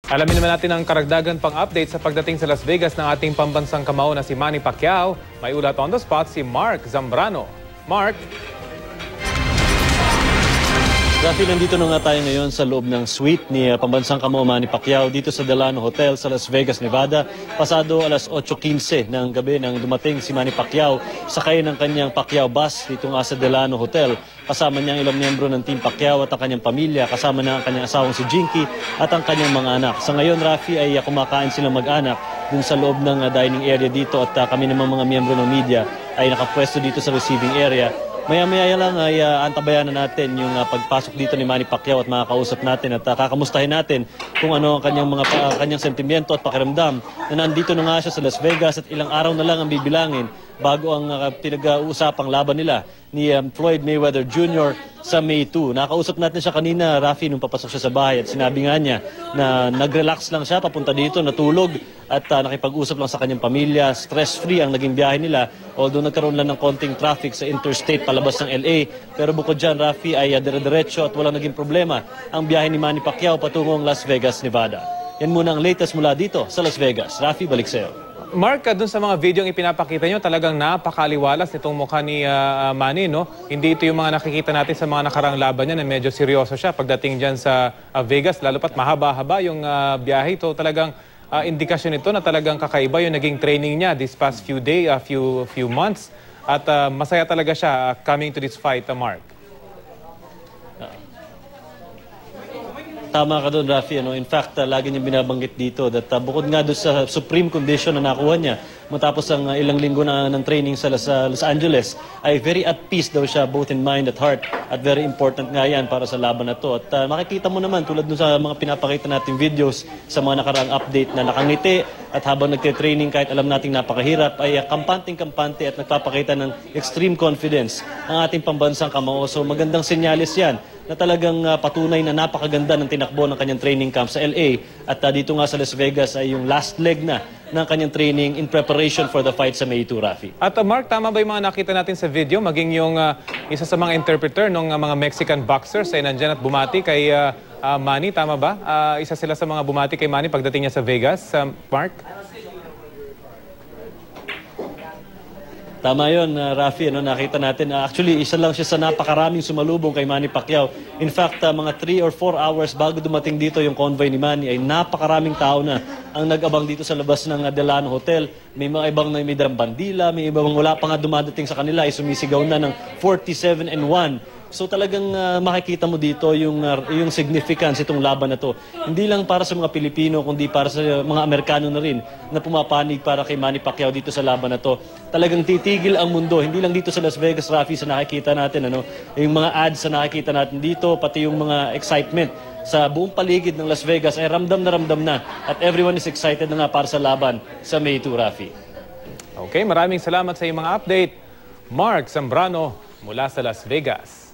Alamin naman natin ang karagdagan pang update sa pagdating sa Las Vegas ng ating pambansang kamao na si Manny Pacquiao. May ulat on the spot si Mark Zambrano. Mark? Rafi, nandito na nga tayo ngayon sa loob ng suite ni pambansang kamao Manny Pacquiao dito sa Delano Hotel sa Las Vegas, Nevada. Pasado alas 8:15 ng gabi nang dumating si Manny Pacquiao sakay ng kanyang Pacquiao bus dito nga sa Delano Hotel. Kasama niya ang ilang miyembro ng Team Pacquiao at ang kanyang pamilya. Kasama na ang kanyang asawang si Jinky at ang kanyang mga anak. Sa ngayon, Rafi, ay kumakain silang mag-anak dun sa loob ng dining area dito at kami naman mga miyembro ng media ay nakapwesto dito sa receiving area. Maya-maya lang ay antabayan na natin yung pagpasok dito ni Manny Pacquiao at makakausap natin at kakamustahin natin kung ano ang kanyang sentimiento at pakiramdam na nandito na nga siya sa Las Vegas at ilang araw na lang ang bibilangin bago ang pinag-uusapang laban nila ni Floyd Mayweather Jr. sa May 2. Nakausap natin siya kanina, Rafi, nung papasok siya sa bahay at sinabi nga niya na nag-relax lang siya papunta dito, natulog at nakipag-usap lang sa kanyang pamilya. Stress-free ang naging biyahe nila, although nagkaroon lang ng konting traffic sa interstate palabas ng LA. Pero bukod dyan, Rafi, ay dire-diretso at walang naging problema ang biyahe ni Manny Pacquiao patungong Las Vegas, Nevada. Yan muna ang latest mula dito sa Las Vegas. Rafi, balik sa'yo. Mark, dun sa mga video yung ipinapakita nyo, talagang napakaliwalas nitong mukha ni Manny, no? Hindi ito yung mga nakikita natin sa mga nakarang laban niya na medyo seryoso siya pagdating dyan sa Vegas, lalo pat mahaba-haba yung biyahe. Ito talagang indikasyon ito na talagang kakaiba yung naging training niya this past few months. At masaya talaga siya coming to this fight, Mark. Tama ka doon, Rafi. In fact, lagi niya binabanggit dito that bukod nga doon sa supreme condition na nakuha niya matapos ang ilang linggo na ng training sa Los Angeles, ay very at peace daw siya both in mind at heart at very important nga yan para sa laban na to. At makikita mo naman tulad doon sa mga pinapakita nating videos sa mga nakaraang update na nakangiti at habang nagte-training kahit alam nating napakahirap ay kampante at nagpapakita ng extreme confidence ang ating pambansang kamao. So magandang senyales yan na talagang patunay na napakaganda ng tinakbo ng kanyang training camp sa LA at dito nga sa Las Vegas ay yung last leg na ng kanyang training in preparation for the fight sa May 2, Rafi. At Mark, tama ba yung mga nakita natin sa video? Maging yung isa sa mga interpreter ng mga Mexican boxers ay nandyan at bumati kay Manny, tama ba? Isa sila sa mga bumati kay Manny pagdating niya sa Vegas, Mark? Tama yun, Rafi, nakita natin. Actually, isa lang siya sa napakaraming sumalubong kay Manny Pacquiao. In fact, mga 3 or 4 hours bago dumating dito yung convoy ni Manny ay napakaraming tao na ang nag-abang dito sa labas ng Delano Hotel. May mga ibang na may dalang bandila, may ibang wala pa nga dumadating sa kanila ay sumisigaw na ng 47-1. So talagang makikita mo dito yung significance itong laban na to. Hindi lang para sa mga Pilipino, kundi para sa mga Amerikano na rin na pumapanig para kay Manny Pacquiao dito sa laban na to. Talagang titigil ang mundo, hindi lang dito sa Las Vegas, Rafi, sa nakikita natin. Yung mga ads na nakikita natin dito, pati yung mga excitement sa buong paligid ng Las Vegas ay ramdam na at everyone is excited na nga para sa laban sa May 2, Rafi. Okay, maraming salamat sa iyong mga update. Mark Zambrano mula sa Las Vegas.